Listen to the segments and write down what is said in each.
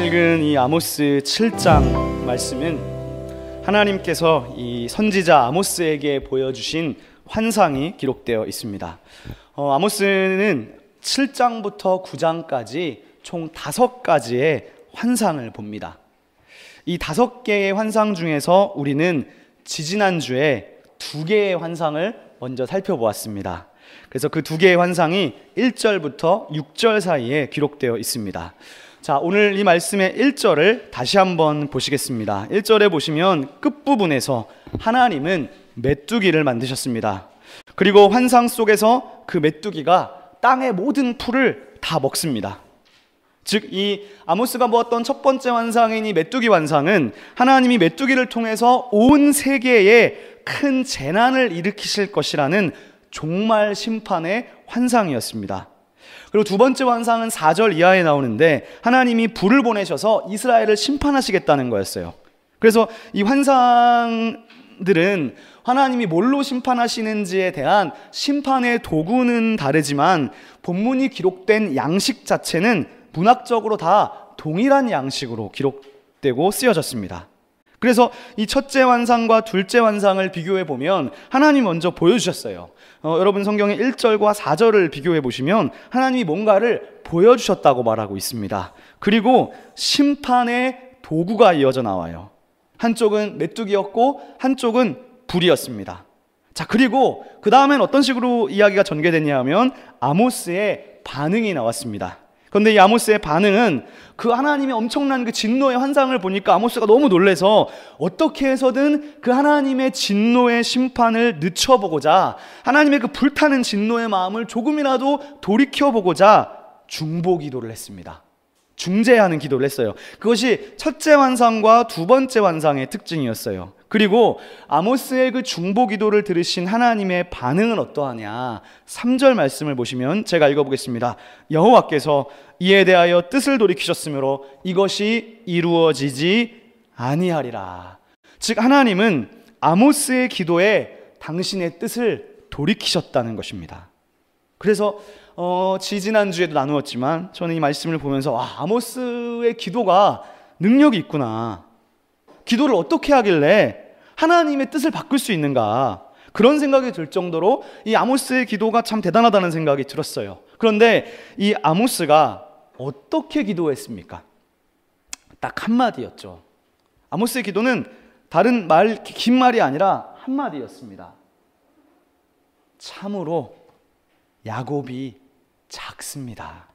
읽은 이 아모스 7장 말씀은 하나님께서 이 선지자 아모스에게 보여주신 환상이 기록되어 있습니다. 아모스는 7장부터 9장까지 총 5가지의 환상을 봅니다. 이 5개의 환상 중에서 우리는 지지난주에 2개의 환상을 먼저 살펴보았습니다. 그래서 그 2개의 환상이 1절부터 6절 사이에 기록되어 있습니다. 자, 오늘 이 말씀의 1절을 다시 한번 보시겠습니다. 1절에 보시면 끝부분에서 하나님은 메뚜기를 만드셨습니다. 그리고 환상 속에서 그 메뚜기가 땅의 모든 풀을 다 먹습니다. 즉, 이 아모스가 보았던 첫 번째 환상인 이 메뚜기 환상은 하나님이 메뚜기를 통해서 온 세계에 큰 재난을 일으키실 것이라는 종말 심판의 환상이었습니다. 그리고 두 번째 환상은 4절 이하에 나오는데 하나님이 불을 보내셔서 이스라엘을 심판하시겠다는 거였어요. 그래서 이 환상들은 하나님이 뭘로 심판하시는지에 대한 심판의 도구는 다르지만 본문이 기록된 양식 자체는 문학적으로 다 동일한 양식으로 기록되고 쓰여졌습니다. 그래서 이 첫째 환상과 둘째 환상을 비교해 보면 하나님이 먼저 보여주셨어요. 여러분 성경의 1절과 4절을 비교해 보시면 하나님이 뭔가를 보여주셨다고 말하고 있습니다. 그리고 심판의 도구가 이어져 나와요. 한쪽은 메뚜기였고 한쪽은 불이었습니다. 자, 그리고 그 다음엔 어떤 식으로 이야기가 전개됐냐 하면 아모스의 반응이 나왔습니다. 그런데 이 아모스의 반응은 그 하나님의 엄청난 그 진노의 환상을 보니까 아모스가 너무 놀라서 어떻게 해서든 그 하나님의 진노의 심판을 늦춰보고자, 하나님의 그 불타는 진노의 마음을 조금이라도 돌이켜보고자 중보기도를 했습니다. 중재하는 기도를 했어요. 그것이 첫째 환상과 두 번째 환상의 특징이었어요. 그리고 아모스의 그 중보기도를 들으신 하나님의 반응은 어떠하냐, 3절 말씀을 보시면 제가 읽어보겠습니다. 여호와께서 이에 대하여 뜻을 돌이키셨으므로 이것이 이루어지지 아니하리라. 즉, 하나님은 아모스의 기도에 당신의 뜻을 돌이키셨다는 것입니다. 그래서 지지난주에도 나누었지만 저는 이 말씀을 보면서 아모스의 기도가 능력이 있구나, 기도를 어떻게 하길래 하나님의 뜻을 바꿀 수 있는가, 그런 생각이 들 정도로 이 아모스의 기도가 참 대단하다는 생각이 들었어요. 그런데 이 아모스가 어떻게 기도했습니까? 딱 한마디였죠. 아모스의 기도는 다른 말, 긴 말이 아니라 한마디였습니다. 참으로 야곱이 작습니다.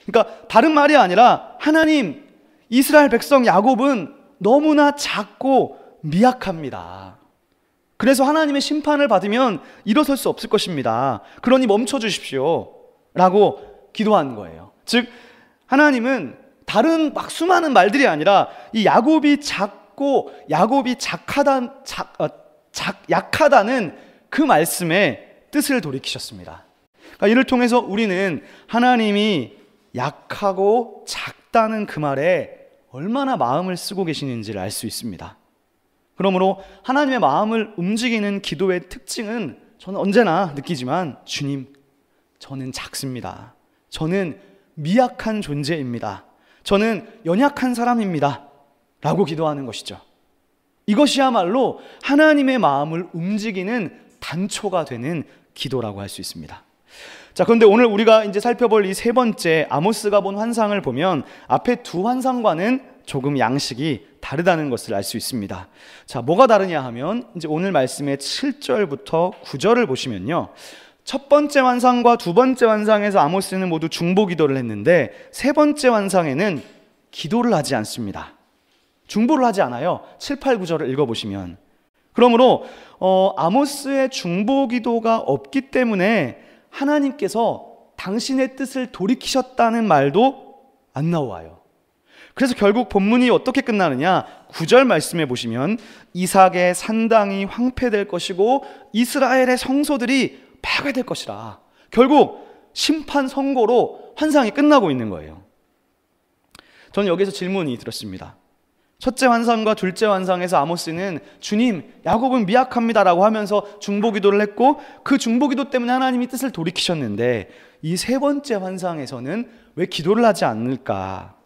그러니까 다른 말이 아니라 하나님, 이스라엘 백성 야곱은 너무나 작고 미약합니다. 그래서 하나님의 심판을 받으면 일어설 수 없을 것입니다. 그러니 멈춰 주십시오 라고 기도한 거예요. 즉, 하나님은 다른 막 수많은 말들이 아니라 이 야곱이 작고 야곱이 약하다는 그 말씀에 뜻을 돌이키셨습니다. 그러니까 이를 통해서 우리는 하나님이 약하고 작다는 그 말에 얼마나 마음을 쓰고 계시는지를 알 수 있습니다. 그러므로 하나님의 마음을 움직이는 기도의 특징은 저는 언제나 느끼지만, 주님, 저는 작습니다. 저는 미약한 존재입니다. 저는 연약한 사람입니다 라고 기도하는 것이죠. 이것이야말로 하나님의 마음을 움직이는 단초가 되는 기도라고 할 수 있습니다. 자, 그런데 오늘 우리가 이제 살펴볼 이 세 번째 아모스가 본 환상을 보면 앞에 두 환상과는 조금 양식이 다르다는 것을 알 수 있습니다. 자, 뭐가 다르냐 하면 이제 오늘 말씀의 7절부터 9절을 보시면요, 첫 번째 환상과 두 번째 환상에서 아모스는 모두 중보기도를 했는데 세 번째 환상에는 기도를 하지 않습니다. 중보를 하지 않아요. 7, 8, 9절을 읽어보시면. 그러므로 아모스의 중보기도가 없기 때문에 하나님께서 당신의 뜻을 돌이키셨다는 말도 안 나와요. 그래서 결국 본문이 어떻게 끝나느냐, 9절 말씀해 보시면 이삭의 산당이 황폐될 것이고 이스라엘의 성소들이 파괴될 것이라. 결국 심판 선고로 환상이 끝나고 있는 거예요. 저는 여기서 질문이 들었습니다. 첫째 환상과 둘째 환상에서 아모스는 주님, 야곱은 미약합니다라고 하면서 중보기도를 했고 그 중보기도 때문에 하나님이 뜻을 돌이키셨는데 이 세 번째 환상에서는 왜 기도를 하지 않을까?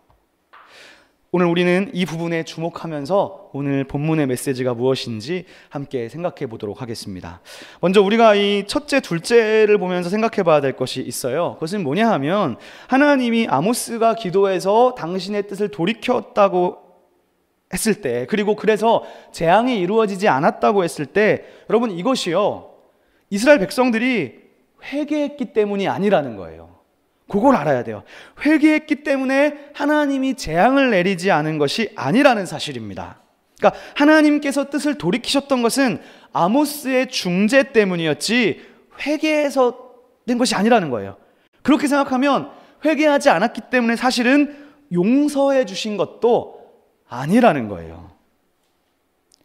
오늘 우리는 이 부분에 주목하면서 오늘 본문의 메시지가 무엇인지 함께 생각해 보도록 하겠습니다. 먼저 우리가 이 첫째, 둘째를 보면서 생각해 봐야 될 것이 있어요. 그것은 뭐냐 하면 하나님이 아모스가 기도해서 당신의 뜻을 돌이켰다고 했을 때, 그리고 그래서 재앙이 이루어지지 않았다고 했을 때, 여러분 이것이요, 이스라엘 백성들이 회개했기 때문이 아니라는 거예요. 그걸 알아야 돼요. 회개했기 때문에 하나님이 재앙을 내리지 않은 것이 아니라는 사실입니다. 그러니까 하나님께서 뜻을 돌이키셨던 것은 아모스의 중재 때문이었지 회개해서 된 것이 아니라는 거예요. 그렇게 생각하면 회개하지 않았기 때문에 사실은 용서해 주신 것도 아니라는 거예요.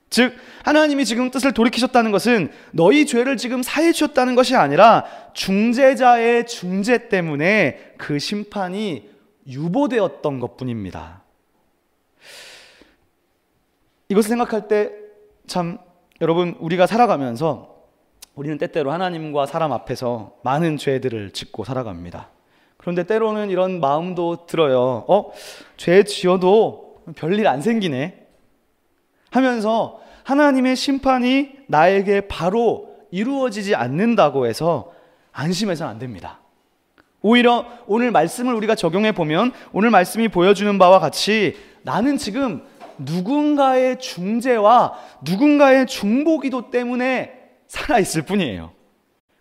즉 하나님이 지금 뜻을 돌이키셨다는 것은 너희 죄를 지금 사해 주셨다는 것이 아니라 중재자의 중재 때문에 그 심판이 유보되었던 것뿐입니다. 이것을 생각할 때 참 여러분, 우리가 살아가면서 우리는 때때로 하나님과 사람 앞에서 많은 죄들을 짓고 살아갑니다. 그런데 때로는 이런 마음도 들어요. 죄 지어도 별일 안 생기네 하면서 하나님의 심판이 나에게 바로 이루어지지 않는다고 해서 안심해서는 안 됩니다. 오히려 오늘 말씀을 우리가 적용해 보면 오늘 말씀이 보여주는 바와 같이 나는 지금 누군가의 중재와 누군가의 중보기도 때문에 살아있을 뿐이에요.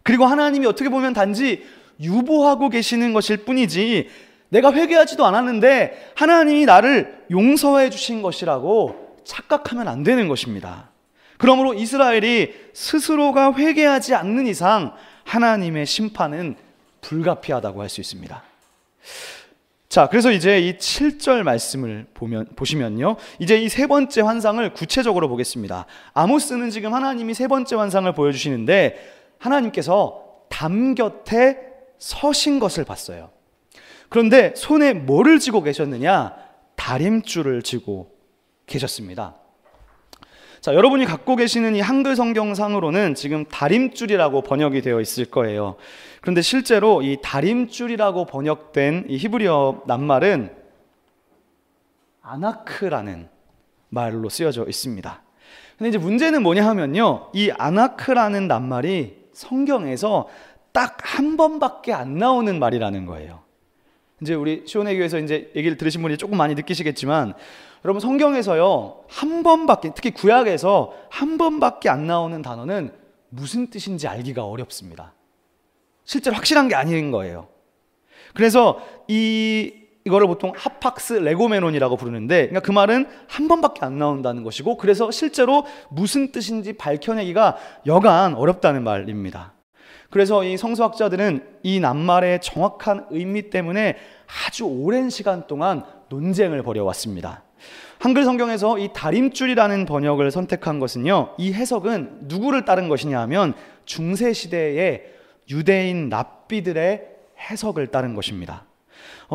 그리고 하나님이 어떻게 보면 단지 유보하고 계시는 것일 뿐이지 내가 회개하지도 않았는데 하나님이 나를 용서해 주신 것이라고 착각하면 안 되는 것입니다. 그러므로 이스라엘이 스스로가 회개하지 않는 이상 하나님의 심판은 불가피하다고 할 수 있습니다. 자, 그래서 이제 이 7절 말씀을 보시면요, 이제 이 세 번째 환상을 구체적으로 보겠습니다. 아모스는 지금 하나님이 세 번째 환상을 보여주시는데 하나님께서 담 곁에 서신 것을 봤어요. 그런데 손에 뭐를 쥐고 계셨느냐? 다림줄을 쥐고 계셨습니다. 자, 여러분이 갖고 계시는 이 한글 성경상으로는 지금 다림줄이라고 번역이 되어 있을 거예요. 그런데 실제로 이 다림줄이라고 번역된 이 히브리어 낱말은 아나크라는 말로 쓰여져 있습니다. 근데 이제 문제는 뭐냐 하면요, 이 아나크라는 낱말이 성경에서 딱 한 번밖에 안 나오는 말이라는 거예요. 이제 우리 시온의 교회에서 이제 얘기를 들으신 분이 조금 많이 느끼시겠지만, 여러분 성경에서요 한 번밖에, 특히 구약에서 한 번밖에 안 나오는 단어는 무슨 뜻인지 알기가 어렵습니다. 실제로 확실한 게 아닌 거예요. 그래서 이거를 보통 하팍스 레고메논이라고 부르는데, 그러니까 그 말은 한 번밖에 안 나온다는 것이고, 그래서 실제로 무슨 뜻인지 밝혀내기가 여간 어렵다는 말입니다. 그래서 이 성서학자들은 이 낱말의 정확한 의미 때문에 아주 오랜 시간 동안 논쟁을 벌여왔습니다. 한글 성경에서 이 다림줄이라는 번역을 선택한 것은요, 이 해석은 누구를 따른 것이냐 하면 중세시대의 유대인 랍비들의 해석을 따른 것입니다.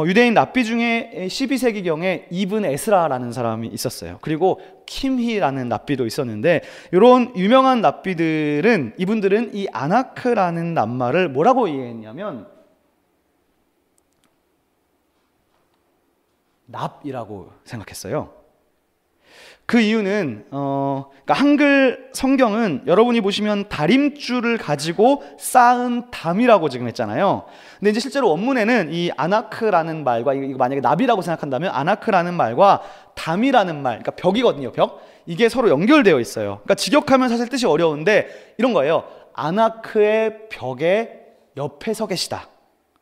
유대인 랍비 중에 12세기경에 이븐 에스라라는 사람이 있었어요. 그리고 킴히라는 랍비도 있었는데, 이런 유명한 랍비들은, 이분들은 이 아나크라는 낱말을 뭐라고 이해했냐면 납이라고 생각했어요. 그 이유는 그러니까 한글 성경은 여러분이 보시면 다림줄을 가지고 쌓은 담이라고 지금 했잖아요. 근데 이제 실제로 원문에는 이 아나크라는 말과, 이거 만약에 납이라고 생각한다면 아나크라는 말과 담이라는 말, 그러니까 벽이거든요, 벽. 이게 서로 연결되어 있어요. 그러니까 직역하면 사실 뜻이 어려운데 이런 거예요. 아나크의 벽의 옆에 서 계시다,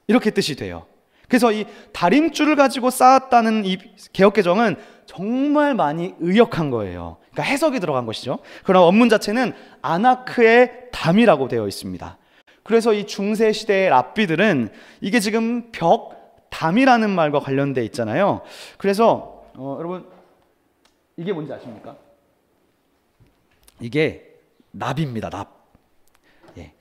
이렇게 뜻이 돼요. 그래서 이 다림줄을 가지고 쌓았다는 이 개역개정은 정말 많이 의역한 거예요. 그러니까 해석이 들어간 것이죠. 그러나 원문 자체는 아나크의 담이라고 되어 있습니다. 그래서 이 중세 시대의 랍비들은 이게 지금 벽, 담이라는 말과 관련돼 있잖아요. 그래서 여러분 이게 뭔지 아십니까? 이게 납입니다. 납. 예.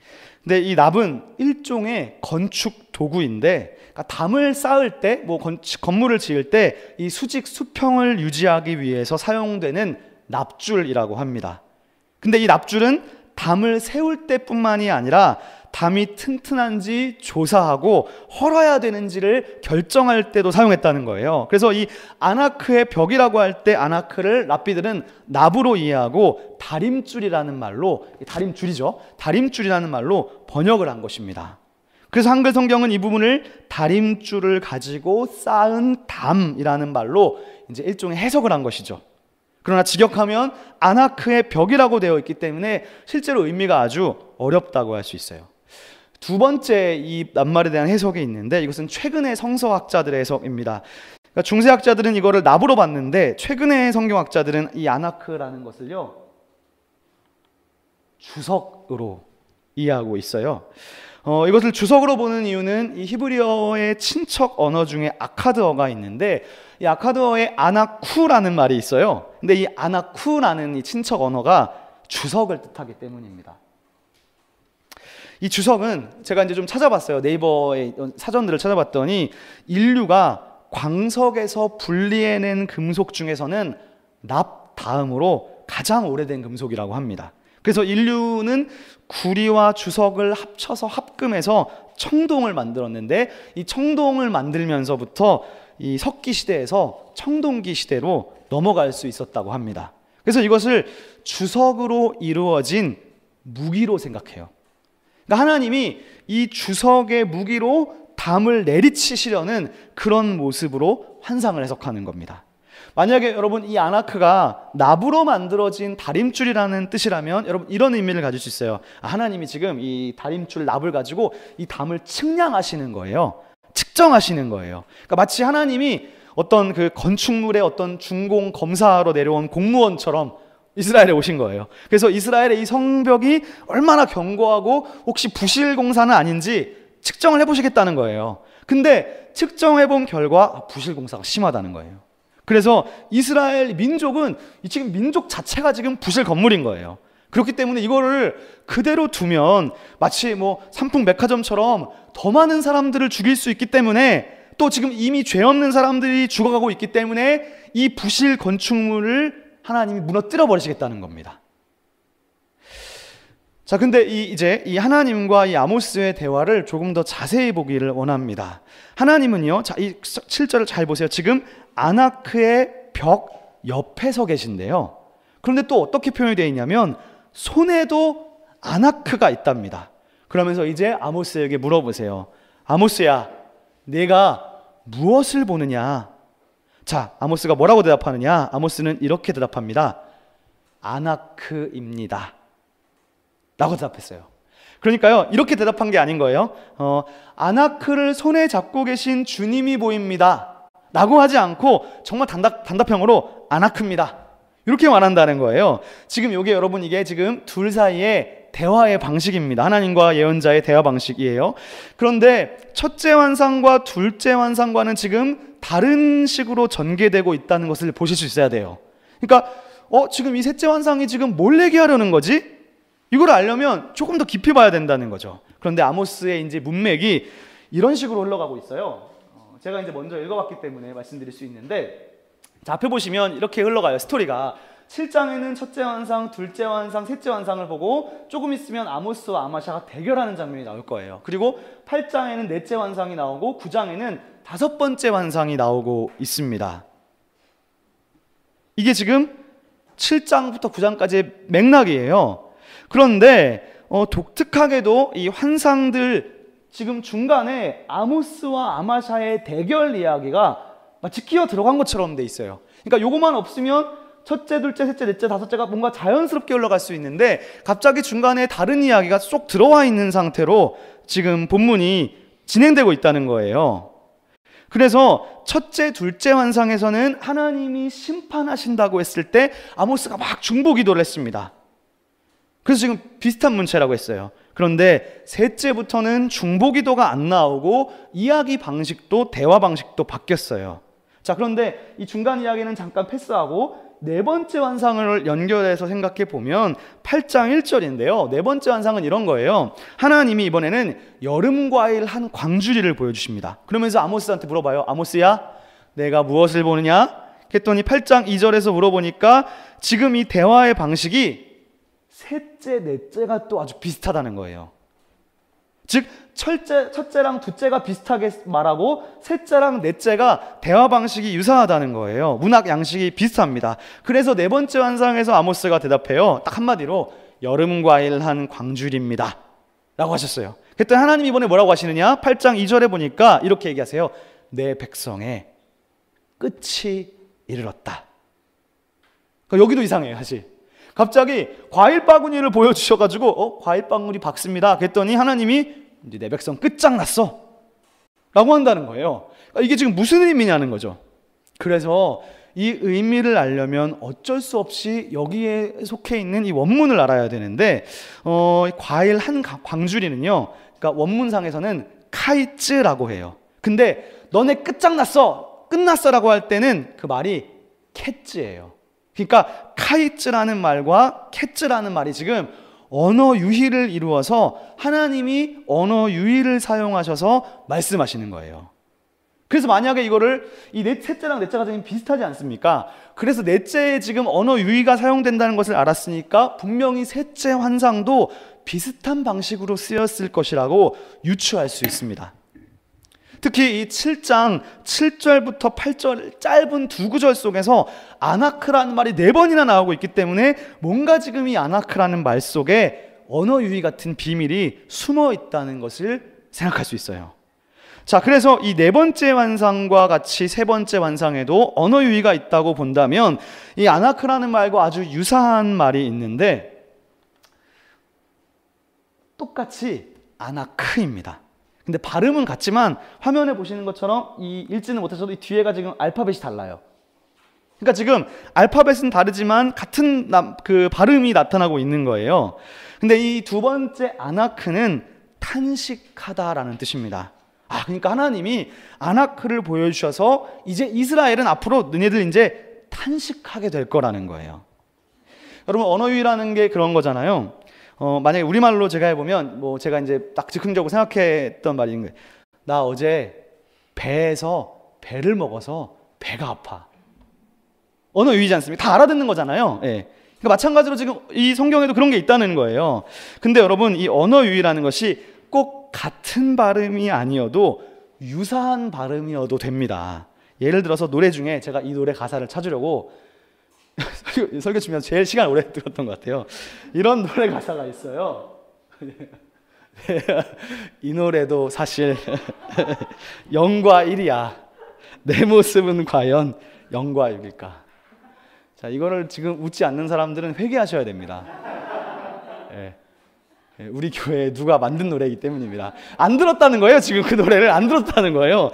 근데 이 납은 일종의 건축 도구인데, 그러니까 담을 쌓을 때, 뭐 건물을 지을 때 이 수직 수평을 유지하기 위해서 사용되는 납줄이라고 합니다. 근데 이 납줄은 담을 세울 때뿐만이 아니라 담이 튼튼한지 조사하고 헐어야 되는지를 결정할 때도 사용했다는 거예요. 그래서 이 아나크의 벽이라고 할 때 아나크를 랍비들은 납으로 이해하고 다림줄이라는 말로, 다림줄이죠. 다림줄이라는 말로 번역을 한 것입니다. 그래서 한글 성경은 이 부분을 다림줄을 가지고 쌓은 담이라는 말로 이제 일종의 해석을 한 것이죠. 그러나 직역하면 아나크의 벽이라고 되어 있기 때문에 실제로 의미가 아주 어렵다고 할 수 있어요. 두 번째 이 낱말에 대한 해석이 있는데 이것은 최근의 성서학자들의 해석입니다. 그러니까 중세학자들은 이거를 납으로 봤는데 최근의 성경학자들은 이 아나크라는 것을요 주석으로 이해하고 있어요. 이것을 주석으로 보는 이유는 이 히브리어의 친척 언어 중에 아카드어가 있는데 이 아카드어에 아나쿠라는 말이 있어요. 근데 이 아나쿠라는 이 친척 언어가 주석을 뜻하기 때문입니다. 이 주석은 제가 이제 좀 찾아봤어요. 네이버에 사전들을 찾아봤더니 인류가 광석에서 분리해낸 금속 중에서는 납 다음으로 가장 오래된 금속이라고 합니다. 그래서 인류는 구리와 주석을 합쳐서 합금해서 청동을 만들었는데 이 청동을 만들면서부터 이 석기 시대에서 청동기 시대로 넘어갈 수 있었다고 합니다. 그래서 이것을 주석으로 이루어진 무기로 생각해요. 그러니까 하나님이 이 주석의 무기로 담을 내리치시려는 그런 모습으로 환상을 해석하는 겁니다. 만약에 여러분 이 아나크가 납으로 만들어진 다림줄이라는 뜻이라면 여러분 이런 의미를 가질 수 있어요. 하나님이 지금 이 다림줄 납을 가지고 이 담을 측량하시는 거예요. 측정하시는 거예요. 그러니까 마치 하나님이 어떤 그 건축물의 어떤 준공 검사하러 내려온 공무원처럼 이스라엘에 오신 거예요. 그래서 이스라엘의 이 성벽이 얼마나 견고하고 혹시 부실 공사는 아닌지 측정을 해보시겠다는 거예요. 근데 측정해본 결과 부실 공사가 심하다는 거예요. 그래서 이스라엘 민족은 지금 민족 자체가 지금 부실 건물인 거예요. 그렇기 때문에 이거를 그대로 두면 마치 뭐 삼풍백화점처럼 더 많은 사람들을 죽일 수 있기 때문에 또 지금 이미 죄 없는 사람들이 죽어가고 있기 때문에 이 부실 건축물을 하나님이 무너뜨려 버리시겠다는 겁니다. 자, 근데 이제 이 하나님과 이 아모스의 대화를 조금 더 자세히 보기를 원합니다. 하나님은요, 자, 이 7절을 잘 보세요. 지금 아나크의 벽 옆에 서 계신데요. 그런데 또 어떻게 표현이 되어 있냐면 손에도 아나크가 있답니다. 그러면서 이제 아모스에게 물어보세요. 아모스야, 내가 무엇을 보느냐? 자, 아모스가 뭐라고 대답하느냐? 아모스는 이렇게 대답합니다. 아나크입니다 라고 대답했어요. 그러니까요, 이렇게 대답한 게 아닌 거예요. 아나크를 손에 잡고 계신 주님이 보입니다 라고 하지 않고 정말 단답형으로 아나크입니다 이렇게 말한다는 거예요. 지금 이게 여러분 이게 지금 둘 사이의 대화의 방식입니다. 하나님과 예언자의 대화 방식이에요. 그런데 첫째 환상과 둘째 환상과는 지금 다른 식으로 전개되고 있다는 것을 보실 수 있어야 돼요. 그러니까 지금 이 셋째 환상이 지금 뭘 얘기하려는 거지? 이걸 알려면 조금 더 깊이 봐야 된다는 거죠. 그런데 아모스의 이제 문맥이 이런 식으로 흘러가고 있어요. 제가 이제 먼저 읽어봤기 때문에 말씀드릴 수 있는데, 자, 앞에 보시면 이렇게 흘러가요. 스토리가 7장에는 첫째 환상, 둘째 환상, 셋째 환상을 보고 조금 있으면 아모스와 아마샤가 대결하는 장면이 나올 거예요. 그리고 8장에는 넷째 환상이 나오고 9장에는 다섯 번째 환상이 나오고 있습니다. 이게 지금 7장부터 9장까지의 맥락이에요. 그런데 독특하게도 이 환상들 지금 중간에 아모스와 아마샤의 대결 이야기가 마치 끼어 들어간 것처럼 돼 있어요. 그러니까 요거만 없으면 첫째, 둘째, 셋째, 넷째, 다섯째가 뭔가 자연스럽게 올라갈 수 있는데 갑자기 중간에 다른 이야기가 쏙 들어와 있는 상태로 지금 본문이 진행되고 있다는 거예요. 그래서 첫째, 둘째 환상에서는 하나님이 심판하신다고 했을 때 아모스가 막 중보기도를 했습니다. 그래서 지금 비슷한 문체라고 했어요. 그런데 셋째부터는 중보기도가 안 나오고 이야기 방식도 대화 방식도 바뀌었어요. 자, 그런데 이 중간 이야기는 잠깐 패스하고 네 번째 환상을 연결해서 생각해 보면 8장 1절인데요. 네 번째 환상은 이런 거예요. 하나님이 이번에는 여름과일 한 광주리를 보여주십니다. 그러면서 아모스한테 물어봐요. 아모스야, 내가 무엇을 보느냐? 했더니 8장 2절에서 물어보니까 지금 이 대화의 방식이 셋째, 넷째가 또 아주 비슷하다는 거예요. 즉 첫째랑 둘째가 비슷하게 말하고 셋째랑 넷째가 대화 방식이 유사하다는 거예요. 문학 양식이 비슷합니다. 그래서 네 번째 환상에서 아모스가 대답해요. 딱 한마디로 여름 과일한 광줄입니다 라고 하셨어요. 그랬더니 하나님 이번에 뭐라고 하시느냐? 8장 2절에 보니까 이렇게 얘기하세요. 내 백성의 끝이 이르렀다. 여기도 이상해요. 사실 갑자기 과일 바구니를 보여주셔가지고 과일 바구니 박습니다. 그랬더니 하나님이 이제 내 백성 끝장났어 라고 한다는 거예요. 이게 지금 무슨 의미냐는 거죠. 그래서 이 의미를 알려면 어쩔 수 없이 여기에 속해 있는 이 원문을 알아야 되는데 과일 한 광주리는요, 그러니까 원문상에서는 카이츠라고 해요. 근데 너네 끝장났어, 끝났어라고 할 때는 그 말이 캣즈예요. 그러니까 카이츠라는 말과 캣즈라는 말이 지금 언어 유희를 이루어서 하나님이 언어 유희를 사용하셔서 말씀하시는 거예요. 그래서 만약에 이거를 이 셋째랑 넷째가 지금 비슷하지 않습니까? 그래서 넷째에 지금 언어 유희가 사용된다는 것을 알았으니까 분명히 셋째 환상도 비슷한 방식으로 쓰였을 것이라고 유추할 수 있습니다. 특히 이 7장 7절부터 8절 짧은 두 구절 속에서 아나크라는 말이 4번이나 나오고 있기 때문에 뭔가 지금 이 아나크라는 말 속에 언어 유희 같은 비밀이 숨어 있다는 것을 생각할 수 있어요. 자, 그래서 이 네 번째 환상과 같이 세 번째 환상에도 언어 유희가 있다고 본다면 이 아나크라는 말과 아주 유사한 말이 있는데 똑같이 아나크입니다. 근데 발음은 같지만 화면에 보시는 것처럼 이 읽지는 못하셔도 이 뒤에가 지금 알파벳이 달라요. 그러니까 지금 알파벳은 다르지만 같은 그 발음이 나타나고 있는 거예요. 근데 이 두 번째 아나크는 탄식하다라는 뜻입니다. 그러니까 하나님이 아나크를 보여주셔서 이제 이스라엘은 앞으로 너네들 이제 탄식하게 될 거라는 거예요. 여러분, 언어유희라는 게 그런 거잖아요. 만약에 우리말로 제가 해보면 제가 이제 딱 즉흥적으로 생각했던 말인 거예요. 나 어제 배에서 배를 먹어서 배가 아파. 언어유희지 않습니까? 다 알아듣는 거잖아요. 예. 그러니까 마찬가지로 지금 이 성경에도 그런 게 있다는 거예요. 근데 여러분, 이 언어유희라는 것이 꼭 같은 발음이 아니어도 유사한 발음이어도 됩니다. 예를 들어서 노래 중에 제가 이 노래 가사를 찾으려고 설교 치면서 제일 시간 오래 들었던 것 같아요. 이런 노래 가사가 있어요. 이 노래도 사실 0과 1이야. 내 모습은 과연 0과 6일까? 자, 이거를 지금 웃지 않는 사람들은 회개하셔야 됩니다. 예. 우리 교회에 누가 만든 노래이기 때문입니다. 안 들었다는 거예요. 지금 그 노래를 안 들었다는 거예요.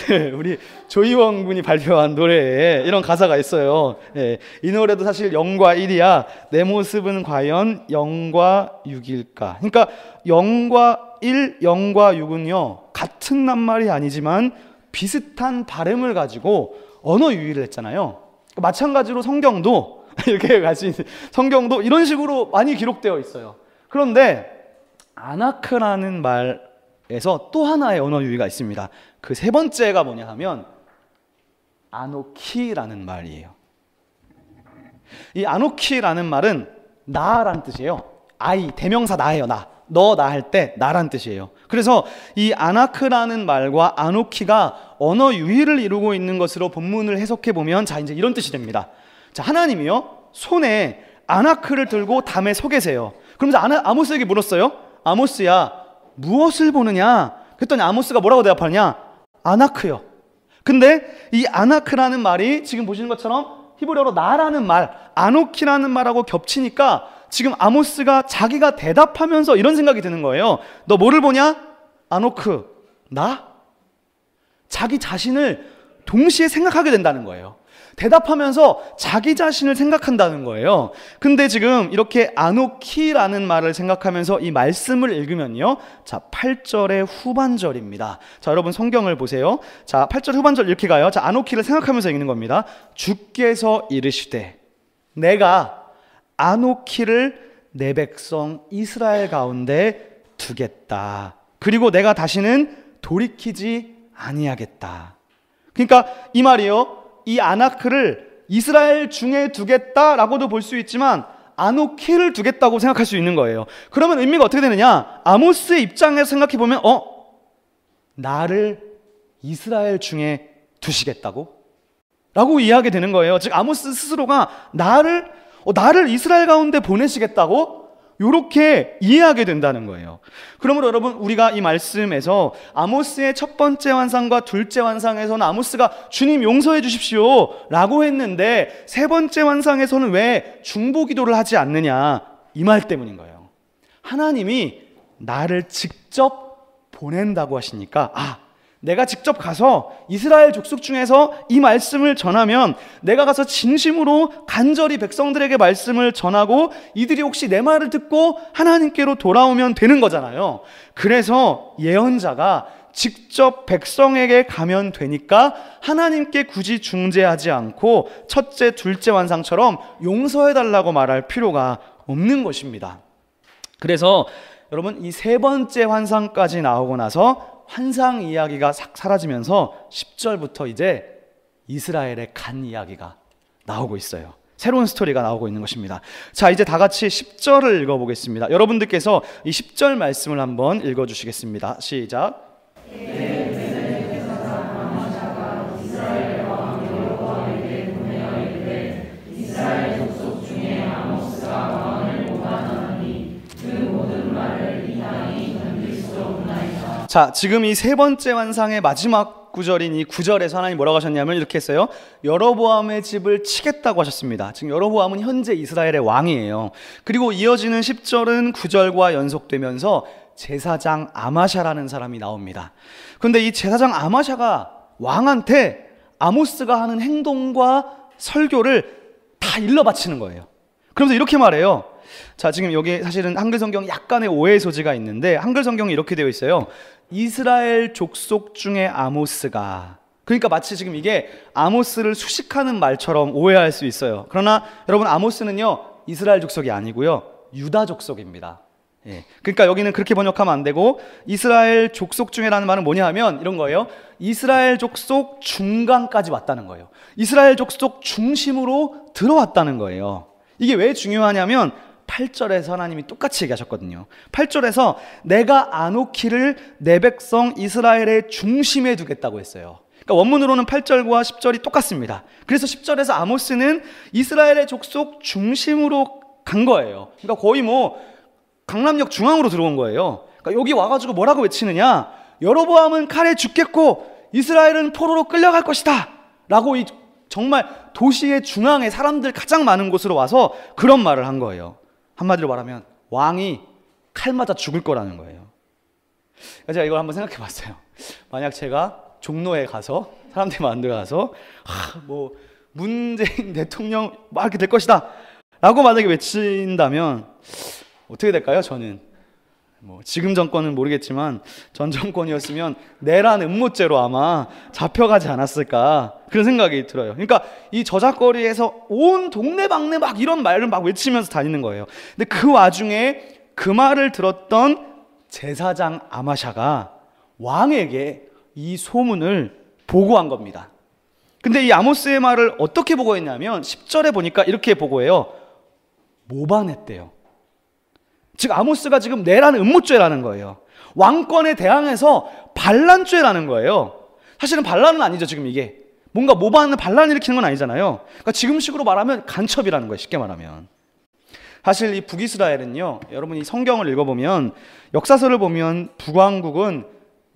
네, 우리 조이원 군이 발표한 노래에 이런 가사가 있어요. 네, 이 노래도 사실 0과 1이야. 내 모습은 과연 0과 6일까? 그러니까 0과 1, 0과 6은요 같은 낱말이 아니지만 비슷한 발음을 가지고 언어 유희를 했잖아요. 마찬가지로 성경도 이렇게 가진 성경도 이런 식으로 많이 기록되어 있어요. 그런데 아나크라는 말에서 또 하나의 언어 유희가 있습니다. 그 세 번째가 뭐냐 하면 아노키라는 말이에요. 이 아노키라는 말은 나라는 뜻이에요. I, 대명사 나예요. 나. 너, 나 할 때 나란 뜻이에요. 그래서 이 아나크라는 말과 아노키가 언어 유희를 이루고 있는 것으로 본문을 해석해 보면 자, 이제 이런 뜻이 됩니다. 자, 하나님이요 손에 아나크를 들고 담에 서 계세요. 그러면서 아모스에게 물었어요. 아모스야, 무엇을 보느냐? 그랬더니 아모스가 뭐라고 대답하느냐? 아나크요. 근데 이 아나크라는 말이 지금 보시는 것처럼 히브리어로 나라는 말, 아노키라는 말하고 겹치니까 지금 아모스가 자기가 대답하면서 이런 생각이 드는 거예요. 너 뭐를 보냐? 아노크, 나? 자기 자신을 동시에 생각하게 된다는 거예요. 대답하면서 자기 자신을 생각한다는 거예요. 근데 지금 이렇게 아노키라는 말을 생각하면서 이 말씀을 읽으면요, 자, 8절의 후반절입니다. 자, 여러분 성경을 보세요. 자, 8절 후반절 이렇게 가요. 자, 아노키를 생각하면서 읽는 겁니다. 주께서 이르시되 내가 아노키를 내 백성 이스라엘 가운데 두겠다. 그리고 내가 다시는 돌이키지 아니하겠다. 그러니까 이 말이요, 이 아나크를 이스라엘 중에 두겠다라고도 볼 수 있지만 아노키를 두겠다고 생각할 수 있는 거예요. 그러면 의미가 어떻게 되느냐? 아모스의 입장에서 생각해보면 나를 이스라엘 중에 두시겠다고? 라고 이해하게 되는 거예요. 즉 아모스 스스로가 나를 이스라엘 가운데 보내시겠다고? 이렇게 이해하게 된다는 거예요. 그러므로 여러분, 우리가 이 말씀에서 아모스의 첫 번째 환상과 둘째 환상에서는 아모스가 주님 용서해 주십시오 라고 했는데 세 번째 환상에서는 왜 중보기도를 하지 않느냐, 이 말 때문인 거예요. 하나님이 나를 직접 보낸다고 하시니까 내가 직접 가서 이스라엘 족속 중에서 이 말씀을 전하면 내가 가서 진심으로 간절히 백성들에게 말씀을 전하고 이들이 혹시 내 말을 듣고 하나님께로 돌아오면 되는 거잖아요. 그래서 예언자가 직접 백성에게 가면 되니까 하나님께 굳이 중재하지 않고 첫째, 둘째 환상처럼 용서해달라고 말할 필요가 없는 것입니다. 그래서 여러분, 이 세 번째 환상까지 나오고 나서 환상 이야기가 싹 사라지면서 10절부터 이제 이스라엘의 간 이야기가 나오고 있어요. 새로운 스토리가 나오고 있는 것입니다. 자, 이제 다 같이 10절을 읽어보겠습니다. 여러분들께서 이 10절 말씀을 한번 읽어주시겠습니다. 시작. 자, 지금 이 세 번째 환상의 마지막 구절인 이 9절에서 하나님 뭐라고 하셨냐면 이렇게 했어요. 여로보암의 집을 치겠다고 하셨습니다. 지금 여로보암은 현재 이스라엘의 왕이에요. 그리고 이어지는 10절은 9절과 연속되면서 제사장 아마샤라는 사람이 나옵니다. 그런데 이 제사장 아마샤가 왕한테 아모스가 하는 행동과 설교를 다 일러 바치는 거예요. 그러면서 이렇게 말해요. 자, 지금 여기 사실은 한글 성경 약간의 오해 소지가 있는데 한글 성경이 이렇게 되어 있어요. 이스라엘 족속 중에 아모스가, 그러니까 마치 지금 이게 아모스를 수식하는 말처럼 오해할 수 있어요. 그러나 여러분, 아모스는요 이스라엘 족속이 아니고요 유다 족속입니다. 그러니까 여기는 그렇게 번역하면 안 되고 이스라엘 족속 중에라는 말은 뭐냐 하면 이런 거예요. 이스라엘 족속 중간까지 왔다는 거예요. 이스라엘 족속 중심으로 들어왔다는 거예요. 이게 왜 중요하냐면 8절에서 하나님이 똑같이 얘기하셨거든요. 8절에서 내가 아노키를 내 백성 이스라엘의 중심에 두겠다고 했어요. 그러니까 원문으로는 8절과 10절이 똑같습니다. 그래서 10절에서 아모스는 이스라엘의 족속 중심으로 간 거예요. 그러니까 거의 강남역 중앙으로 들어온 거예요. 그러니까 여기 와가지고 뭐라고 외치느냐, 여로보암은 칼에 죽겠고 이스라엘은 포로로 끌려갈 것이다 라고 정말 도시의 중앙에 사람들 가장 많은 곳으로 와서 그런 말을 한 거예요. 한마디로 말하면 왕이 칼 맞아 죽을 거라는 거예요. 제가 이걸 한번 생각해 봤어요. 만약 제가 종로에 가서 사람들이 많은 데 가서 문재인 대통령 막 이렇게 될 것이다 라고 만약에 외친다면 어떻게 될까요? 저는 지금 정권은 모르겠지만 전 정권이었으면 내란 음모죄로 아마 잡혀가지 않았을까 그런 생각이 들어요. 그러니까 이 저작거리에서 온 동네방네 막 이런 말을 막 외치면서 다니는 거예요. 근데 그 와중에 그 말을 들었던 제사장 아마샤가 왕에게 이 소문을 보고한 겁니다. 근데 이 아모스의 말을 어떻게 보고했냐면 10절에 보니까 이렇게 보고해요. 모반했대요. 즉 아모스가 지금 내란 음모죄라는 거예요. 왕권에 대항해서 반란죄라는 거예요. 사실은 반란은 아니죠. 지금 이게 뭔가 모반을 반란 일으키는 건 아니잖아요. 그러니까 지금식으로 말하면 간첩이라는 거예요. 쉽게 말하면. 사실 이 북이스라엘은요, 여러분이 성경을 읽어보면 역사서를 보면 북왕국은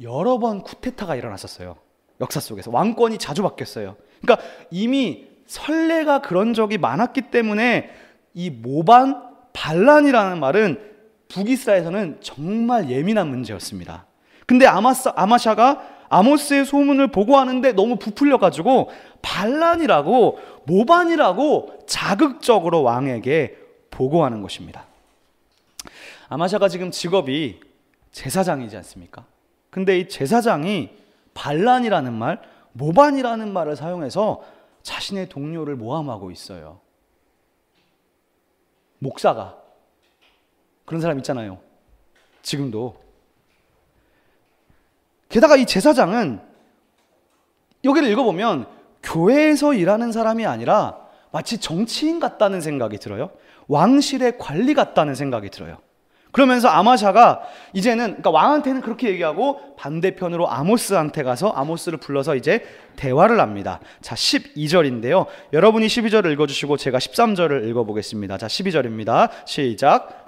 여러 번 쿠데타가 일어났었어요. 역사 속에서 왕권이 자주 바뀌었어요. 그러니까 이미 선례가 그런 적이 많았기 때문에 이 모반 반란이라는 말은 북이스라엘에서는 정말 예민한 문제였습니다. 근데 아마샤가 아모스의 소문을 보고하는데 너무 부풀려가지고 반란이라고 모반이라고 자극적으로 왕에게 보고하는 것입니다. 아마샤가 지금 직업이 제사장이지 않습니까? 근데 이 제사장이 반란이라는 말, 모반이라는 말을 사용해서 자신의 동료를 모함하고 있어요. 목사가 그런 사람 있잖아요. 지금도. 게다가 이 제사장은 여기를 읽어보면 교회에서 일하는 사람이 아니라 마치 정치인 같다는 생각이 들어요. 왕실의 관리 같다는 생각이 들어요. 그러면서 아마샤가 이제는, 그러니까 왕한테는 그렇게 얘기하고 반대편으로 아모스한테 가서 아모스를 불러서 이제 대화를 합니다. 자, 12절인데요. 여러분이 12절을 읽어주시고 제가 13절을 읽어보겠습니다. 자, 12절입니다. 시작.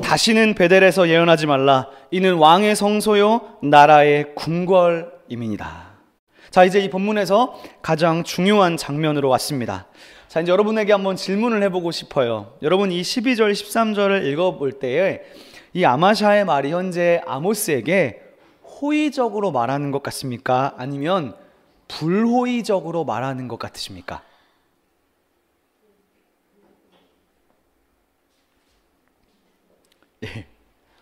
다시는 베델에서 예언하지 말라. 이는 왕의 성소요 나라의 궁궐임이니라. 자, 이제 이 본문에서 가장 중요한 장면으로 왔습니다. 자, 이제 여러분에게 한번 질문을 해보고 싶어요. 여러분, 이 12절 13절을 읽어볼 때에 이 아마샤의 말이 현재 아모스에게 호의적으로 말하는 것 같습니까? 아니면 불호의적으로 말하는 것 같으십니까? 예.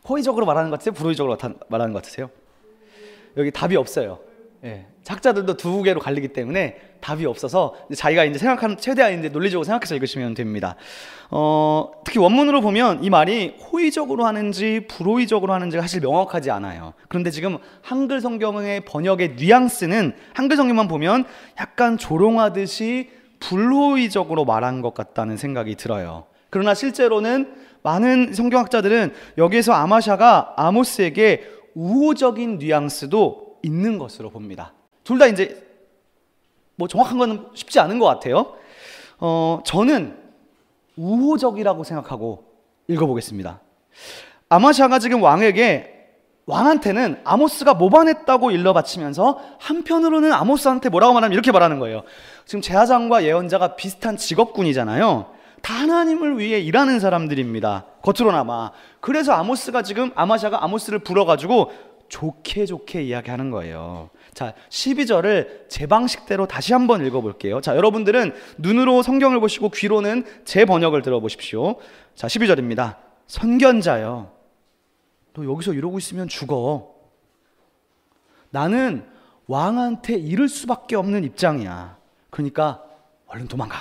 호의적으로 말하는 것 같으세요? 불호의적으로 말하는 것 같으세요? 여기 답이 없어요. 예. 학자들도 두 개로 갈리기 때문에 답이 없어서 자기가 이제 생각하는, 최대한 이제 논리적으로 생각해서 읽으시면 됩니다. 특히 원문으로 보면 이 말이 호의적으로 하는지 불호의적으로 하는지가 사실 명확하지 않아요. 그런데 지금 한글 성경의 번역의 뉘앙스는 한글 성경만 보면 약간 조롱하듯이 불호의적으로 말한 것 같다는 생각이 들어요. 그러나 실제로는 많은 성경학자들은 여기에서 아마샤가 아모스에게 우호적인 뉘앙스도 있는 것으로 봅니다. 둘 다 이제 뭐 정확한 건 쉽지 않은 것 같아요. 저는 우호적이라고 생각하고 읽어보겠습니다. 아마샤가 지금 왕한테는 아모스가 모반했다고 일러바치면서 한편으로는 아모스한테 뭐라고 말하면 이렇게 말하는 거예요. 지금 제사장과 예언자가 비슷한 직업군이잖아요. 다 하나님을 위해 일하는 사람들입니다. 겉으로나마. 그래서 아마샤가 아모스를 불러가지고 좋게 이야기하는 거예요. 자, 12절을 제 방식대로 다시 한번 읽어볼게요. 자, 여러분들은 눈으로 성경을 보시고 귀로는 제 번역을 들어보십시오. 자, 12절입니다. 선견자여, 너 여기서 이러고 있으면 죽어. 나는 왕한테 이를 수밖에 없는 입장이야. 그러니까 얼른 도망가.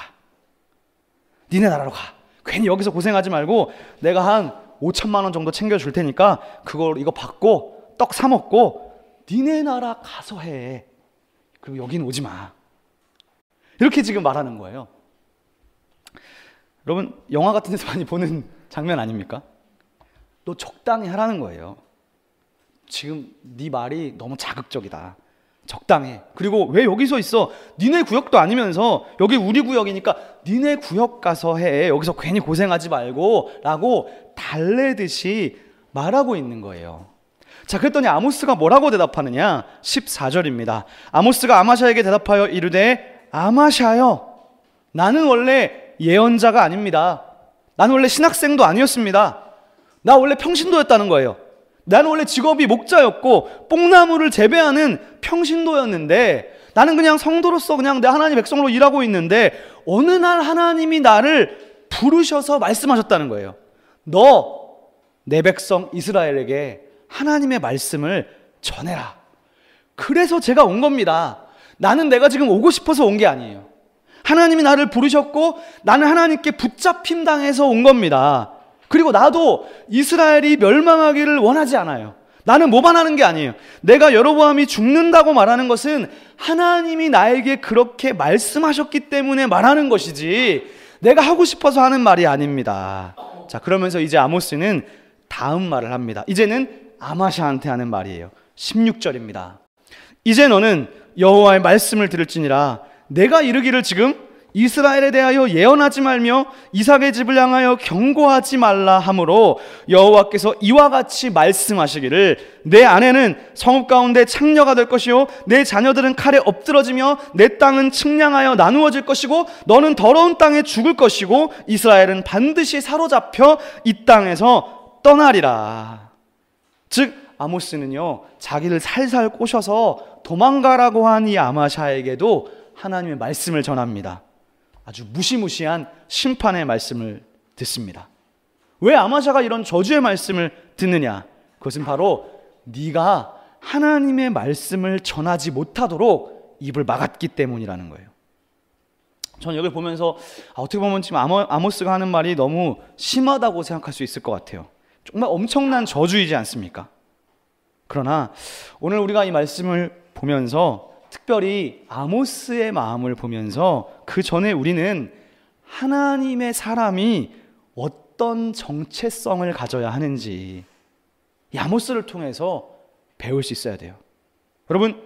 니네 나라로 가. 괜히 여기서 고생하지 말고 내가 한 5천만 원 정도 챙겨줄 테니까 이거 받고 떡 사 먹고 니네 나라 가서 해. 그리고 여긴 오지 마. 이렇게 지금 말하는 거예요. 여러분, 영화 같은 데서 많이 보는 장면 아닙니까? 너 적당히 하라는 거예요. 지금 네 말이 너무 자극적이다. 적당해. 그리고 왜 여기서 있어? 니네 구역도 아니면서 여기 우리 구역이니까 니네 구역 가서 해. 여기서 괜히 고생하지 말고 라고 달래듯이 말하고 있는 거예요. 자, 그랬더니 아모스가 뭐라고 대답하느냐? 14절입니다. 아모스가 아마샤에게 대답하여 이르되 아마샤여, 나는 원래 예언자가 아닙니다. 나는 원래 신학생도 아니었습니다. 나 원래 평신도였다는 거예요. 나는 원래 직업이 목자였고 뽕나무를 재배하는 평신도였는데 나는 그냥 성도로서 그냥 내 하나님 백성으로 일하고 있는데 어느 날 하나님이 나를 부르셔서 말씀하셨다는 거예요. 너 내 백성 이스라엘에게 하나님의 말씀을 전해라. 그래서 제가 온 겁니다. 나는 내가 지금 오고 싶어서 온 게 아니에요. 하나님이 나를 부르셨고 나는 하나님께 붙잡힘 당해서 온 겁니다. 그리고 나도 이스라엘이 멸망하기를 원하지 않아요. 나는 모반하는 게 아니에요. 내가 여로보암이 죽는다고 말하는 것은 하나님이 나에게 그렇게 말씀하셨기 때문에 말하는 것이지 내가 하고 싶어서 하는 말이 아닙니다. 자, 그러면서 이제 아모스는 다음 말을 합니다. 이제는 아마샤한테 하는 말이에요. 16절입니다. 이제 너는 여호와의 말씀을 들을지니라. 내가 이르기를 지금 이스라엘에 대하여 예언하지 말며 이삭의 집을 향하여 경고하지 말라 하므로 여호와께서 이와 같이 말씀하시기를 내 아내는 성읍 가운데 창녀가 될 것이요 내 자녀들은 칼에 엎드러지며 내 땅은 측량하여 나누어질 것이고 너는 더러운 땅에 죽을 것이고 이스라엘은 반드시 사로잡혀 이 땅에서 떠나리라. 즉 아모스는요, 자기를 살살 꼬셔서 도망가라고 한 이 아마샤에게도 하나님의 말씀을 전합니다. 아주 무시무시한 심판의 말씀을 듣습니다. 왜 아마샤가 이런 저주의 말씀을 듣느냐? 그것은 바로 네가 하나님의 말씀을 전하지 못하도록 입을 막았기 때문이라는 거예요. 저는 여기 보면서 어떻게 보면 지금 아모스가 하는 말이 너무 심하다고 생각할 수 있을 것 같아요. 정말 엄청난 저주이지 않습니까? 그러나 오늘 우리가 이 말씀을 보면서 특별히 아모스의 마음을 보면서 그 전에 우리는 하나님의 사람이 어떤 정체성을 가져야 하는지 이 아모스를 통해서 배울 수 있어야 돼요. 여러분,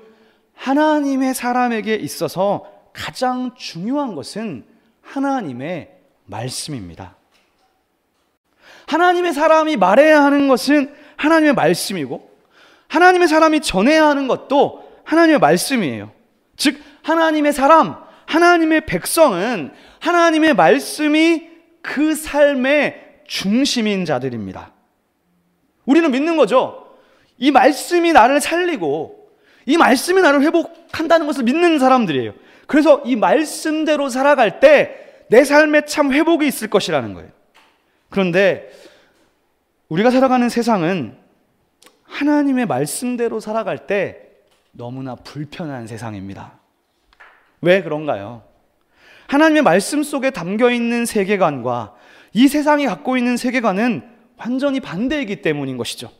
하나님의 사람에게 있어서 가장 중요한 것은 하나님의 말씀입니다. 하나님의 사람이 말해야 하는 것은 하나님의 말씀이고, 하나님의 사람이 전해야 하는 것도 하나님의 말씀이에요. 즉 하나님의 사람, 하나님의 백성은 하나님의 말씀이 그 삶의 중심인 자들입니다. 우리는 믿는 거죠. 이 말씀이 나를 살리고 이 말씀이 나를 회복한다는 것을 믿는 사람들이에요. 그래서 이 말씀대로 살아갈 때 내 삶에 참 회복이 있을 것이라는 거예요. 그런데 우리가 살아가는 세상은 하나님의 말씀대로 살아갈 때 너무나 불편한 세상입니다. 왜 그런가요? 하나님의 말씀 속에 담겨 있는 세계관과 이 세상이 갖고 있는 세계관은 완전히 반대이기 때문인 것이죠.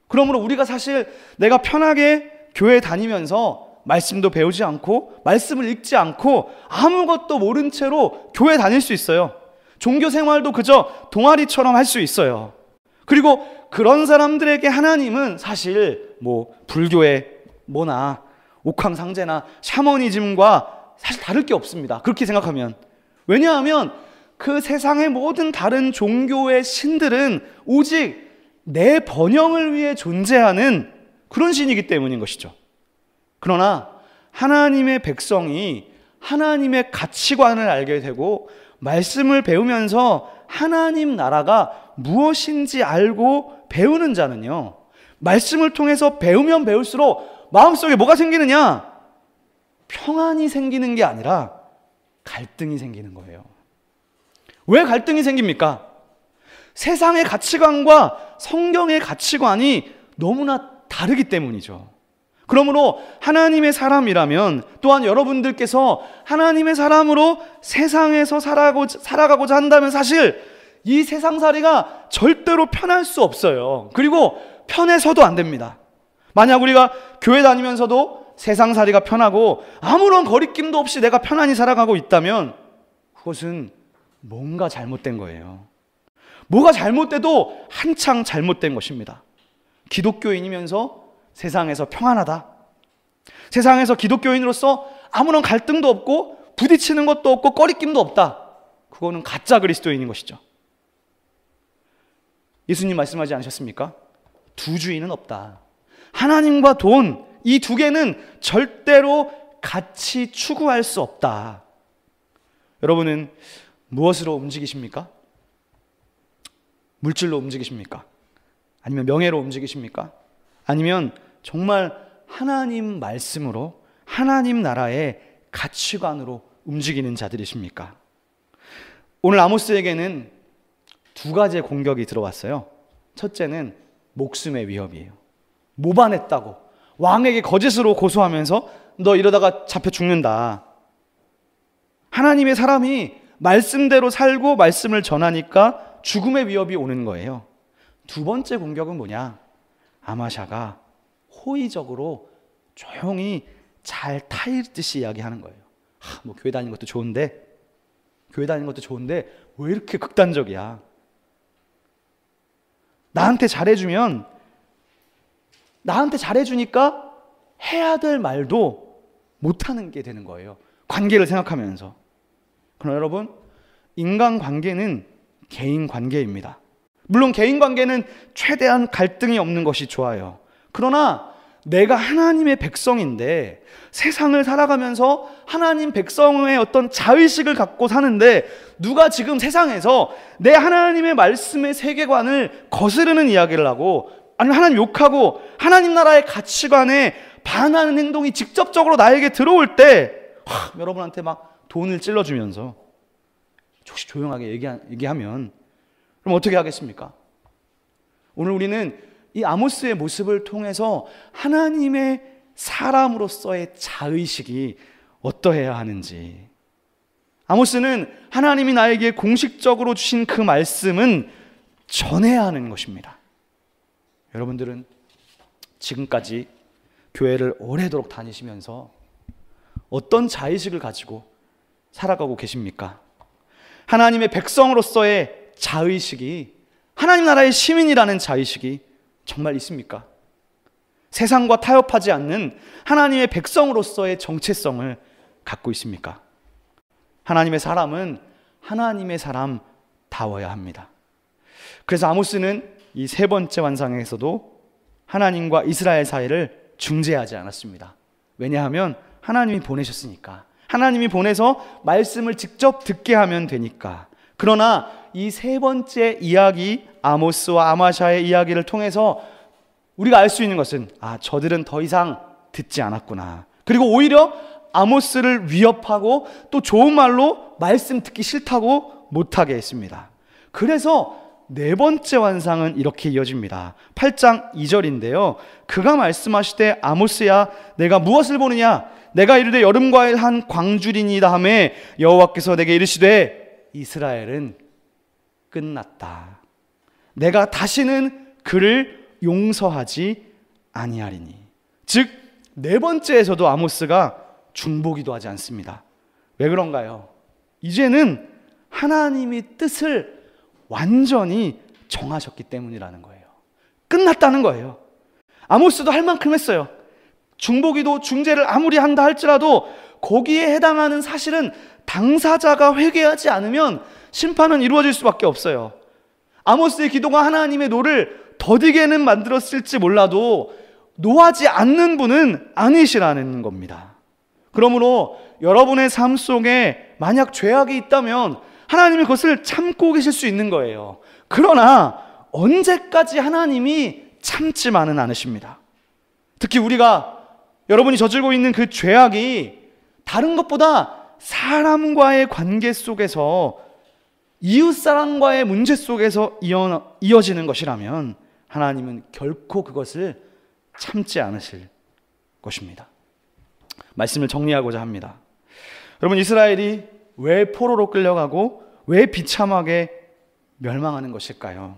그러므로 우리가 사실 내가 편하게 교회 다니면서 말씀도 배우지 않고 말씀을 읽지 않고 아무것도 모른 채로 교회 다닐 수 있어요. 종교 생활도 그저 동아리처럼 할 수 있어요. 그리고 그런 사람들에게 하나님은 사실 불교의 뭐나 옥황상제나 샤머니즘과 사실 다를 게 없습니다. 그렇게 생각하면. 왜냐하면 그 세상의 모든 다른 종교의 신들은 오직 내 번영을 위해 존재하는 그런 신이기 때문인 것이죠. 그러나 하나님의 백성이 하나님의 가치관을 알게 되고 말씀을 배우면서 하나님 나라가 무엇인지 알고 배우는 자는요, 말씀을 통해서 배우면 배울수록 마음속에 뭐가 생기느냐? 평안이 생기는 게 아니라 갈등이 생기는 거예요. 왜 갈등이 생깁니까? 세상의 가치관과 성경의 가치관이 너무나 다르기 때문이죠. 그러므로 하나님의 사람이라면 또한 여러분들께서 하나님의 사람으로 세상에서 살아가고자 한다면 사실 이 세상살이가 절대로 편할 수 없어요. 그리고 편해서도 안 됩니다. 만약 우리가 교회 다니면서도 세상살이가 편하고 아무런 거리낌도 없이 내가 편안히 살아가고 있다면 그것은 뭔가 잘못된 거예요. 뭐가 잘못돼도 한창 잘못된 것입니다. 기독교인이면서 세상에서 평안하다, 세상에서 기독교인으로서 아무런 갈등도 없고 부딪히는 것도 없고 꺼리낌도 없다, 그거는 가짜 그리스도인인 것이죠. 예수님 말씀하지 않으셨습니까? 두 주인은 없다. 하나님과 돈, 이 두 개는 절대로 같이 추구할 수 없다. 여러분은 무엇으로 움직이십니까? 물질로 움직이십니까? 아니면 명예로 움직이십니까? 아니면 정말 하나님 말씀으로 하나님 나라의 가치관으로 움직이는 자들이십니까? 오늘 아모스에게는 두 가지의 공격이 들어왔어요. 첫째는 목숨의 위협이에요. 모반했다고 왕에게 거짓으로 고소하면서 너 이러다가 잡혀 죽는다. 하나님의 사람이 말씀대로 살고 말씀을 전하니까 죽음의 위협이 오는 거예요. 두 번째 공격은 뭐냐? 아마샤가 호의적으로 조용히 잘 타이르듯이 이야기하는 거예요. 교회 다니는 것도 좋은데 왜 이렇게 극단적이야? 나한테 잘해주니까 해야 될 말도 못하는 게 되는 거예요. 관계를 생각하면서. 그러나 여러분, 인간관계는 개인관계입니다. 물론 개인관계는 최대한 갈등이 없는 것이 좋아요. 그러나 내가 하나님의 백성인데 세상을 살아가면서 하나님 백성의 어떤 자의식을 갖고 사는데 누가 지금 세상에서 내 하나님의 말씀의 세계관을 거스르는 이야기를 하고 아니면 하나님 욕하고 하나님 나라의 가치관에 반하는 행동이 직접적으로 나에게 들어올 때 여러분한테 막 돈을 찔러주면서 혹시 조용하게 얘기하면 그럼 어떻게 하겠습니까? 오늘 우리는 이 아모스의 모습을 통해서 하나님의 사람으로서의 자의식이 어떠해야 하는지, 아모스는 하나님이 나에게 공식적으로 주신 그 말씀은 전해야 하는 것입니다. 여러분들은 지금까지 교회를 오래도록 다니시면서 어떤 자의식을 가지고 살아가고 계십니까? 하나님의 백성으로서의 자의식이, 하나님 나라의 시민이라는 자의식이 정말 있습니까? 세상과 타협하지 않는 하나님의 백성으로서의 정체성을 갖고 있습니까? 하나님의 사람은 하나님의 사람다워야 합니다. 그래서 아모스는 이 세 번째 환상에서도 하나님과 이스라엘 사이를 중재하지 않았습니다. 왜냐하면 하나님이 보내셨으니까. 하나님이 보내서 말씀을 직접 듣게 하면 되니까. 그러나 이 세 번째 이야기, 아모스와 아마샤의 이야기를 통해서 우리가 알 수 있는 것은 저들은 더 이상 듣지 않았구나. 그리고 오히려 아모스를 위협하고 또 좋은 말로 말씀 듣기 싫다고 못하게 했습니다. 그래서 네 번째 환상은 이렇게 이어집니다. 8장 2절인데요. 그가 말씀하시되 아모스야 내가 무엇을 보느냐? 내가 이르되 여름과일 한 광주리니이다 하매 여호와께서 내게 이르시되 이스라엘은 끝났다. 내가 다시는 그를 용서하지 아니하리니. 즉 네 번째에서도 아모스가 중보기도 하지 않습니다. 왜 그런가요? 이제는 하나님이 뜻을 완전히 정하셨기 때문이라는 거예요. 끝났다는 거예요. 아모스도 할 만큼 했어요. 중보기도 중재를 아무리 한다 할지라도 거기에 해당하는 사실은 당사자가 회개하지 않으면 심판은 이루어질 수밖에 없어요. 아모스의 기도가 하나님의 노를 더디게는 만들었을지 몰라도 노하지 않는 분은 아니시라는 겁니다. 그러므로 여러분의 삶 속에 만약 죄악이 있다면 하나님이 그것을 참고 계실 수 있는 거예요. 그러나 언제까지 하나님이 참지만은 않으십니다. 특히 여러분이 저지르고 있는 그 죄악이 다른 것보다 사람과의 관계 속에서, 이웃사람과의 문제 속에서 이어지는 것이라면 하나님은 결코 그것을 참지 않으실 것입니다. 말씀을 정리하고자 합니다. 여러분, 이스라엘이 왜 포로로 끌려가고 왜 비참하게 멸망하는 것일까요?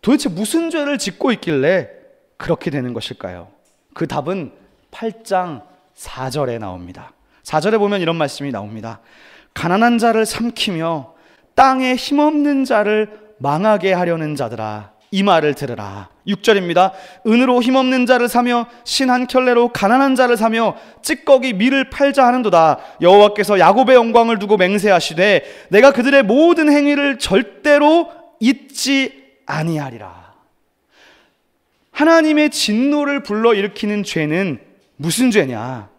도대체 무슨 죄를 짓고 있길래 그렇게 되는 것일까요? 그 답은 8장 4절에 나옵니다. 4절에 보면 이런 말씀이 나옵니다. 가난한 자를 삼키며 땅에 힘없는 자를 망하게 하려는 자들아, 이 말을 들으라. 6절입니다. 은으로 힘없는 자를 사며 신 한 켤레로 가난한 자를 사며 찌꺼기 밀을 팔자 하는도다. 여호와께서 야곱의 영광을 두고 맹세하시되 내가 그들의 모든 행위를 절대로 잊지 아니하리라. 하나님의 진노를 불러일으키는 죄는 무슨 죄냐?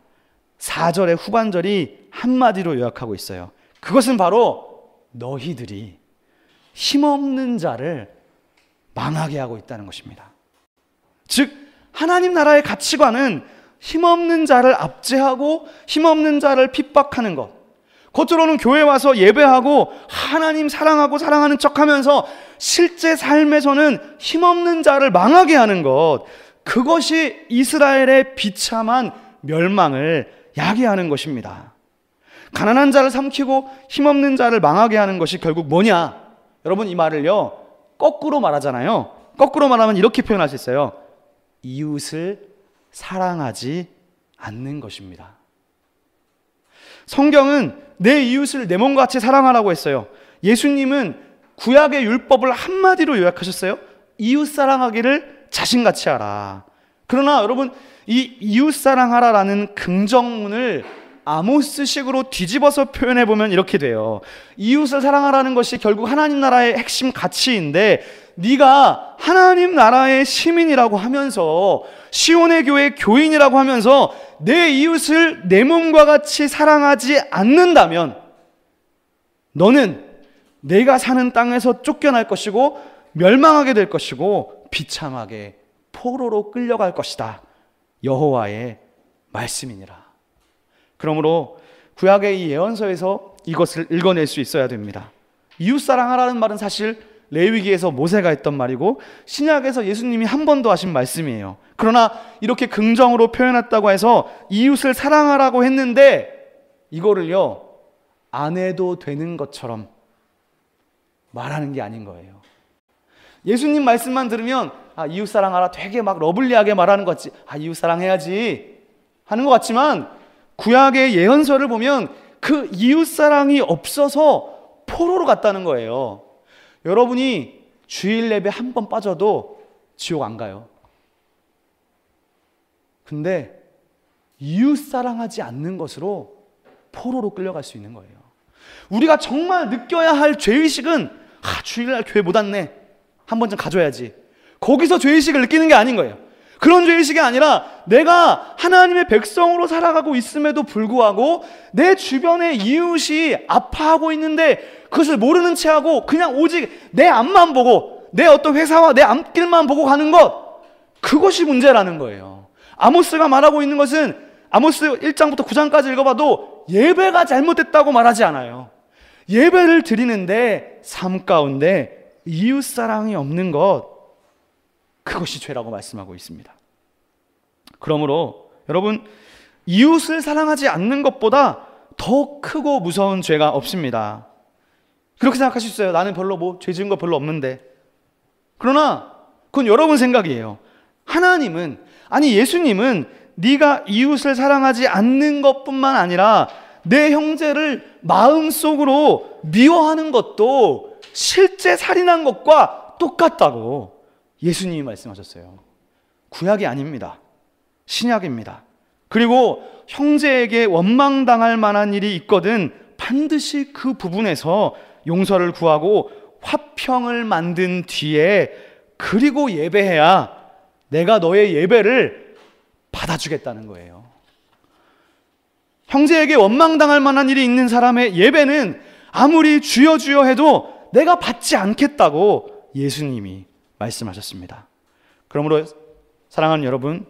4절의 후반절이 한마디로 요약하고 있어요. 그것은 바로 너희들이 힘없는 자를 망하게 하고 있다는 것입니다. 즉 하나님 나라의 가치관은 힘없는 자를 압제하고 힘없는 자를 핍박하는 것, 겉으로는 교회 와서 예배하고 하나님 사랑하고 사랑하는 척하면서 실제 삶에서는 힘없는 자를 망하게 하는 것, 그것이 이스라엘의 비참한 멸망을 야기하는 것입니다. 가난한 자를 삼키고 힘없는 자를 망하게 하는 것이 결국 뭐냐? 여러분, 이 말을요 거꾸로 말하잖아요. 거꾸로 말하면 이렇게 표현할 수 있어요. 이웃을 사랑하지 않는 것입니다. 성경은 내 이웃을 내 몸과 같이 사랑하라고 했어요. 예수님은 구약의 율법을 한마디로 요약하셨어요. 이웃 사랑하기를 자신같이 하라. 그러나 여러분, 이 이웃 사랑하라라는 긍정문을 아모스식으로 뒤집어서 표현해보면 이렇게 돼요. 이웃을 사랑하라는 것이 결국 하나님 나라의 핵심 가치인데, 네가 하나님 나라의 시민이라고 하면서, 시온의 교회 교인이라고 하면서 내 이웃을 내 몸과 같이 사랑하지 않는다면 너는 내가 사는 땅에서 쫓겨날 것이고 멸망하게 될 것이고 비참하게 포로로 끌려갈 것이다. 여호와의 말씀이니라. 그러므로 구약의 이 예언서에서 이것을 읽어낼 수 있어야 됩니다. 이웃사랑하라는 말은 사실 레위기에서 모세가 했던 말이고 신약에서 예수님이 한 번 더 하신 말씀이에요. 그러나 이렇게 긍정으로 표현했다고 해서 이웃을 사랑하라고 했는데 이거를요 안 해도 되는 것처럼 말하는 게 아닌 거예요. 예수님 말씀만 들으면 이웃사랑하라 되게 막 러블리하게 말하는 것 같지. 이웃사랑해야지 하는 것 같지만 구약의 예언서를 보면 그 이웃사랑이 없어서 포로로 갔다는 거예요. 여러분이 주일 예배 한 번 빠져도 지옥 안 가요. 근데 이웃사랑하지 않는 것으로 포로로 끌려갈 수 있는 거예요. 우리가 정말 느껴야 할 죄의식은 주일날 교회 못 왔네, 한 번 좀 가져야지. 거기서 죄의식을 느끼는 게 아닌 거예요. 그런 죄의식이 아니라 내가 하나님의 백성으로 살아가고 있음에도 불구하고 내 주변의 이웃이 아파하고 있는데 그것을 모르는 채하고 그냥 오직 내 앞만 보고 내 어떤 회사와 내 앞길만 보고 가는 것, 그것이 문제라는 거예요. 아모스가 말하고 있는 것은 아모스 1장부터 9장까지 읽어봐도 예배가 잘못됐다고 말하지 않아요. 예배를 드리는데 삶 가운데 이웃사랑이 없는 것, 그것이 죄라고 말씀하고 있습니다. 그러므로 여러분, 이웃을 사랑하지 않는 것보다 더 크고 무서운 죄가 없습니다. 그렇게 생각하실 수 있어요. 나는 별로 죄 지은 거 별로 없는데. 그러나 그건 여러분 생각이에요. 하나님은, 예수님은 네가 이웃을 사랑하지 않는 것뿐만 아니라 내 형제를 마음속으로 미워하는 것도 실제 살인한 것과 똑같다고 예수님이 말씀하셨어요. 구약이 아닙니다. 신약입니다. 그리고 형제에게 원망당할 만한 일이 있거든 반드시 그 부분에서 용서를 구하고 화평을 만든 뒤에 그리고 예배해야 내가 너의 예배를 받아주겠다는 거예요. 형제에게 원망당할 만한 일이 있는 사람의 예배는 아무리 주여 주여 해도 내가 받지 않겠다고 예수님이 말씀하셨습니다. 그러므로 사랑하는 여러분,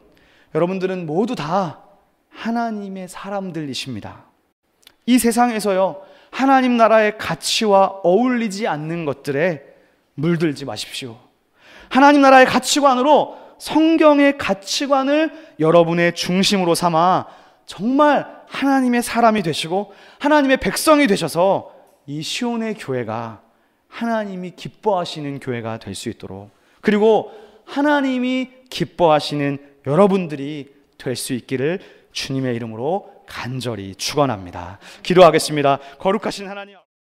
여러분들은 모두 다 하나님의 사람들이십니다. 이 세상에서요, 하나님 나라의 가치와 어울리지 않는 것들에 물들지 마십시오. 하나님 나라의 가치관으로 성경의 가치관을 여러분의 중심으로 삼아 정말 하나님의 사람이 되시고 하나님의 백성이 되셔서 이 시온의 교회가 하나님이 기뻐하시는 교회가 될 수 있도록, 그리고 하나님이 기뻐하시는 여러분들이 될 수 있기를 주님의 이름으로 간절히 축원합니다. 기도하겠습니다. 거룩하신 하나님,